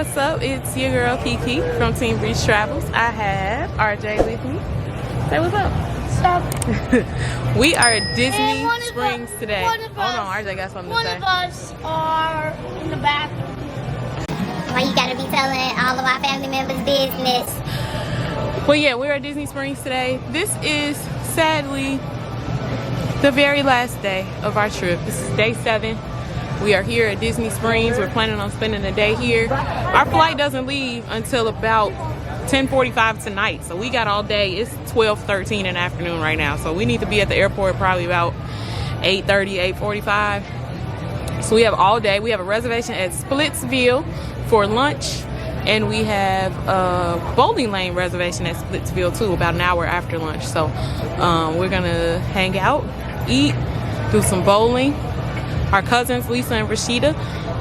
what's up? It's your girl Kiki from Team Reese Travels. I have RJ with me. Say what's up. Stop. We are at Disney Springs today. Hold on, RJ got something to say. One of us are in the bathroom. Why you gotta be telling all of our family members' business? Well, yeah, we're at Disney Springs today. This is sadly the very last day of our trip. This is day 7. We are here at Disney Springs. We're planning on spending the day here. Our flight doesn't leave until about 10:45 tonight, so we got all day. It's 12:13 in the afternoon right now, so we need to be at the airport probably about 8:30, 8:45. So we have all day. We have a reservation at Splitsville for lunch, and we have a bowling lane reservation at Splitsville too, about an hour after lunch. So we're gonna hang out, eat, do some bowling. Our cousins Lisa and Rashida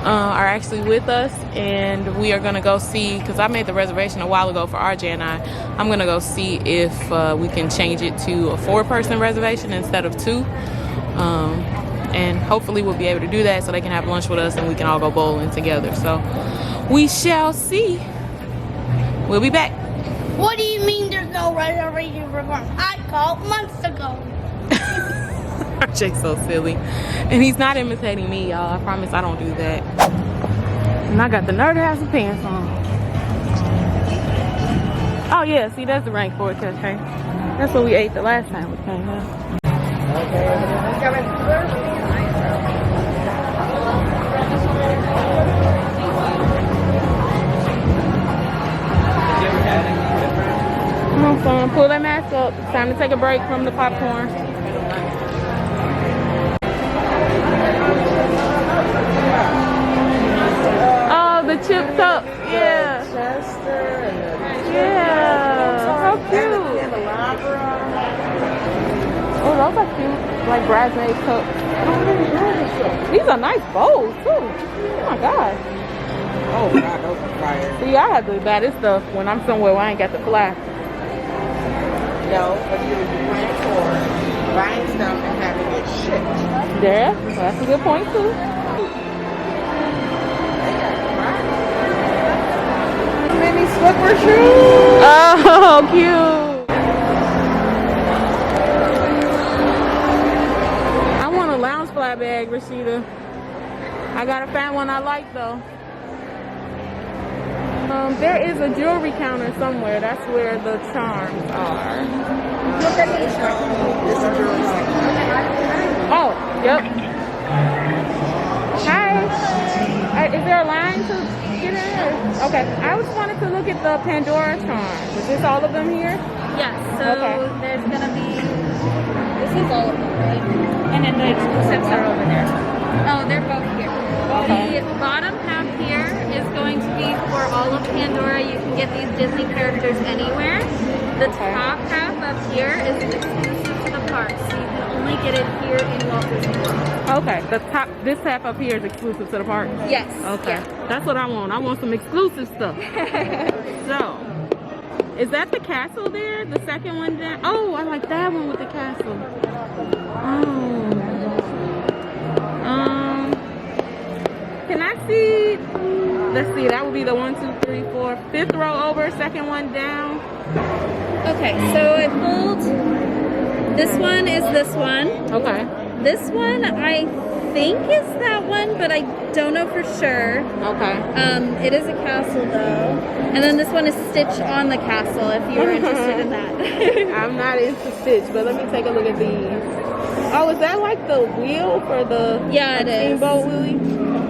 are actually with us, and we are gonna go see, because I made the reservation a while ago for RJ and I'm gonna go see if we can change it to a 4-person reservation instead of 2, and hopefully we'll be able to do that so they can have lunch with us and we can all go bowling together. So we shall see. We'll be back. What do you mean there's no reservation for lunch? I called months ago. RJ's so silly, and he's not imitating me, y'all. I promise I don't do that. And I got the nerve to have some pants on. Oh yeah, see, that's the rank 4 test, okay? That's what we ate the last time we came out. Come on, son, pull that mask up. It's time to take a break from the popcorn. The chipped up, yeah. Yeah, how cute. Oh, those are cute, like bridesmaid cups. These are nice bowls too. Oh my god. Oh god, those are fire. See, I have to buy this stuff when I'm somewhere where I ain't got to fly. No, but you would be paying for buying stuff and having it shipped. Yeah, well, that's a good point too. Mini slipper shoes. Oh, cute. I want a lounge fly bag, Rashida. I gotta find one I like though. There is a jewelry counter somewhere. That's where the charms are. Look at this. It's a jewelry section. Oh, yep. Hi. Is there a line to get in? Okay. I just wanted to look at the Pandora Charm. Is this all of them here? Yes, so Okay. there's gonna be, this is all of them, right? And then the exclusives are over there. Oh, they're both here. Okay. The bottom half here is going to be for all of Pandora. You can get these Disney characters anywhere. The top half up here is exclusive to the park, so you can only get it here in Walt Disney World. Okay. This half up here is exclusive to the park? Yes. Okay. Yeah. That's what I want. I want some exclusive stuff. So, is that the castle there? The second one down? Oh, I like that one with the castle. Oh. Can I see? Let's see. That would be the 1, 2, 3, 4, 5th row over, second one down. Okay, so I pulled, this one is this one. Okay. This one I think is that one, but I don't know for sure. Okay. It is a castle though. And then this one is Stitch on the castle if you're interested in that. I'm not into Stitch, but let me take a look at these. Oh, is that like the wheel for the Yeah, it is. steamboat wheelie?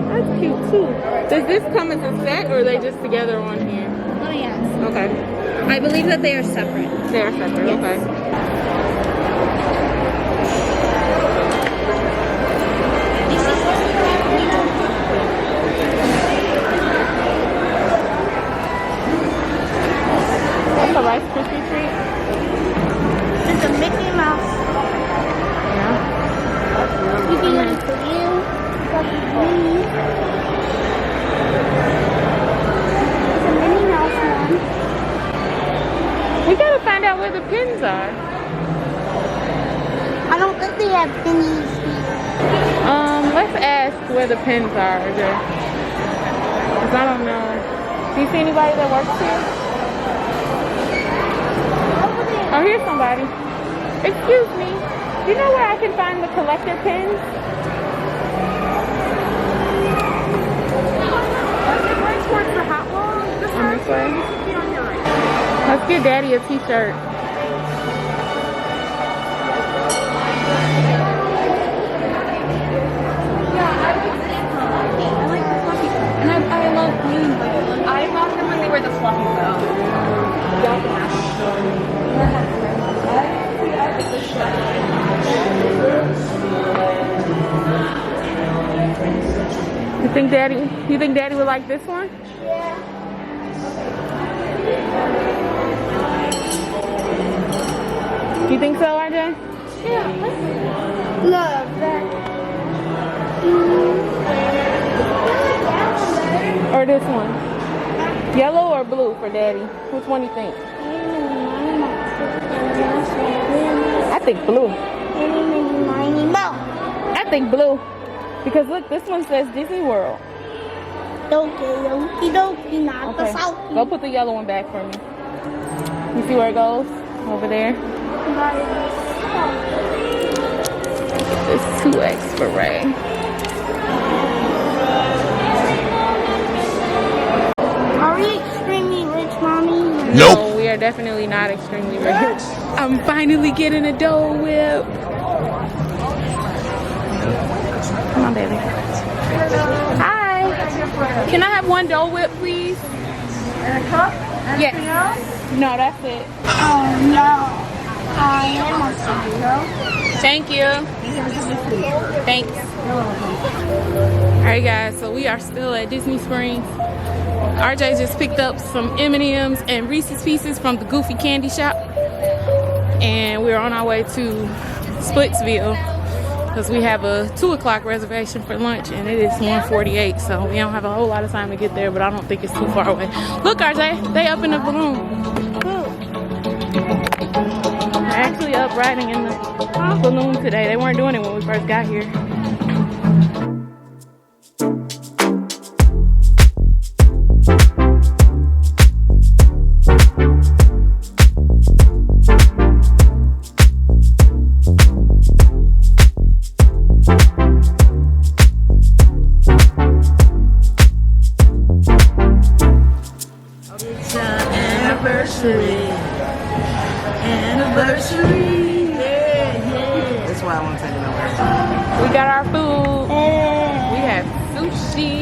That's cute too. Does this come as a set or are they just together on here? Let me ask. Okay. I believe that they are separate. They're separate, Yes. okay. That's a Rice Krispie treat. It's a Mickey Mouse. Yeah. You can get it for you. It's a Minnie Mouse one. We gotta find out where the pins are. I don't think they have pennies here. Let's ask where the pins are, because I don't know. you see anybody that works here? Oh, here's somebody. Excuse me. Do you know where I can find the collector pins? Towards the hot wall. On this way. Let's get Daddy a t-shirt. I bought them when they were the fluffy bow. You think Daddy would like this one? Yeah. You think so, RJ? Yeah. Love that. Or this one? Yellow or blue for Daddy? Which one do you think? I think blue. I think blue. Because look, this one says Disney World. Okie dokie, not the Okay. salty. Go put the yellow one back for me. You see where it goes? Over there. It's 2X for Ray. Are we extremely rich, Mommy? Nope. No, we are definitely not extremely rich. I'm finally getting a Dole Whip. Come on, baby. Hi. Can I have one Dole Whip, please? And a cup? Yes. No, that's it. Oh no. I am a zero. Thank you. Thanks. Alright guys, so we are still at Disney Springs. RJ just picked up some M&Ms and Reese's Pieces from the Goofy Candy Shop. And we're on our way to Splitsville because we have a 2 o'clock reservation for lunch and it is 1:48, so we don't have a whole lot of time to get there, but I don't think it's too far away. Look, RJ, they up in the balloon. They're actually up riding in the balloon today. They weren't doing it when we first got here. Anniversary. Yeah. That's why I want to take it over. We got our food. We have sushi.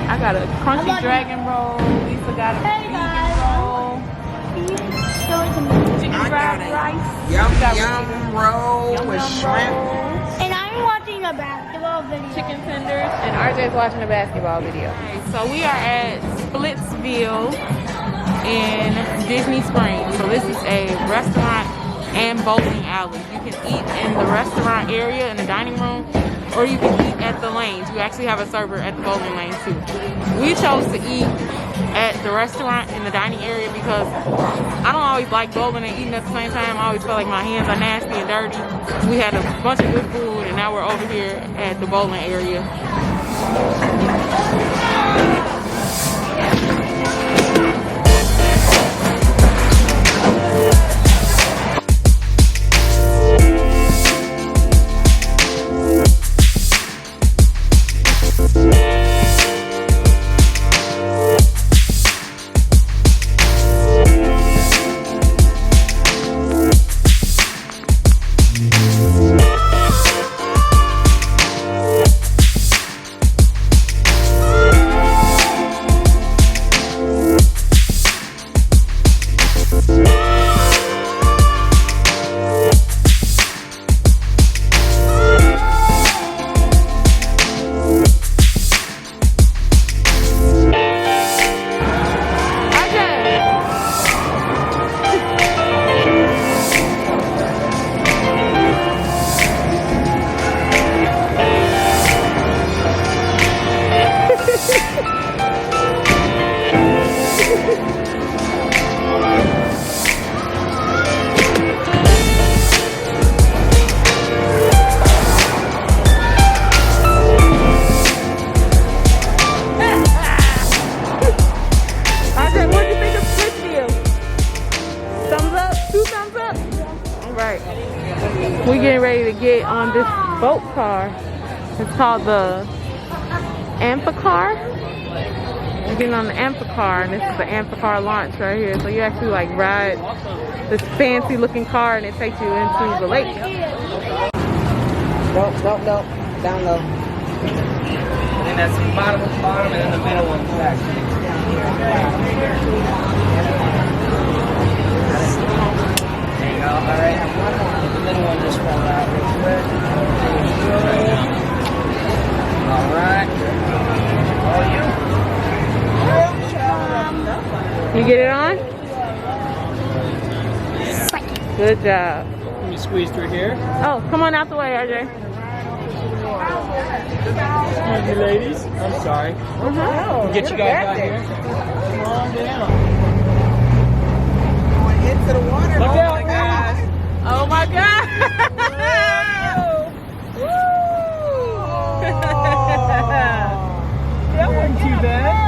I got a crunchy dragon roll. Lisa got a vegan roll. Chicken fried rice. Yum roll with shrimp. And I'm watching a basketball video. Chicken tenders. And RJ's watching a basketball video. Okay, so we are at Splitsville in Disney Springs. So this is a restaurant and bowling alley. You can eat in the restaurant area in the dining room, or you can eat at the lanes. You actually have a server at the bowling lane too. We chose to eat at the restaurant in the dining area because I don't always like bowling and eating at the same time. I always feel like my hands are nasty and dirty. We had a bunch of good food and now we're over here at the bowling area. We getting ready to get on this boat car. It's called the Amphicar. We're getting on the Amphicar, and this is the Amphicar Launch right here. So you actually like ride this fancy looking car, and it takes you into the lake. Nope. Down low. And that's the bottom, and then the middle one's back. There you go. All right. The middle one just fell out real quick. All right. You get it on? Good job. Let me squeeze through here. Oh, come on out the way, RJ. Excuse me, ladies. I'm sorry. Get you guys out here. Come on down. Going into the water. Look out, guys. Oh my God. That wasn't too bad.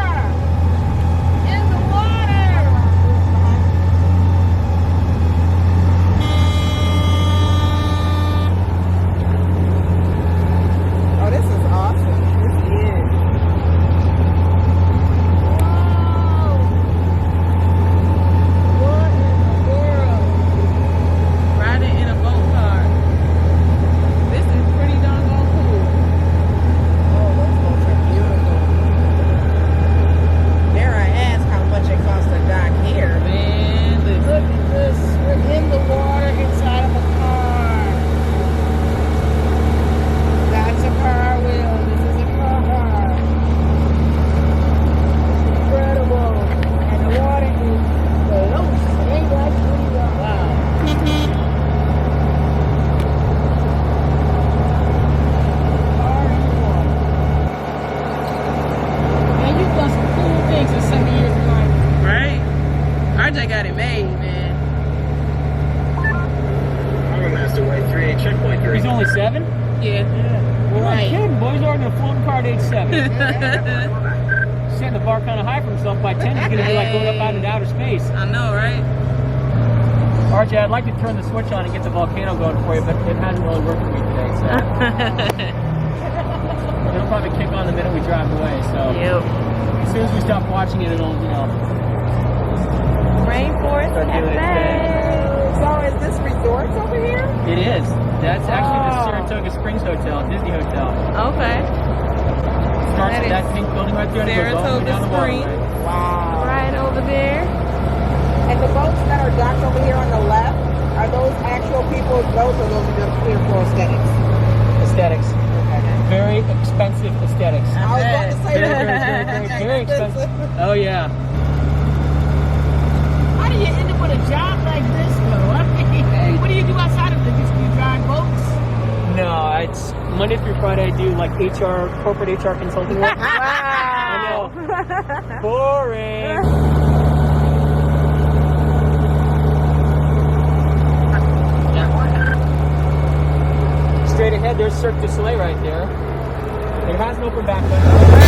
RJ got it made, man. I'm a master way 3, checkpoint 3. He's only 7? Yeah. Well, right. Kidding. Boys are going to floating car at age 7. Setting the bar kind of high for himself. By 10, he's going to be like going up out into outer space. I know, right? RJ, I'd like to turn the switch on and get the volcano going for you, but it hasn't really worked for me today. So it'll probably kick on the minute we drive away. So as soon as we stop watching it, it'll, you know. Rainforest Cafe. So is this resort over here? It is. That's actually the Saratoga Springs Hotel, Disney Hotel. Okay. Starts at that pink building right there and goes all the way down the waterway. Wow. Right over there. And the boats that are docked over here on the left, are those actual people's boats or those are just here for aesthetics? Aesthetics. Very expensive aesthetics. I was about to say Very expensive. Oh yeah. How do you end up with a job like this though? I mean, what do you do outside of this? Do you drive boats? No, it's Monday through Friday. I do like HR, corporate HR consulting work. Wow. I know. Boring. Straight ahead, there's Cirque du Soleil right there. It has an open back window.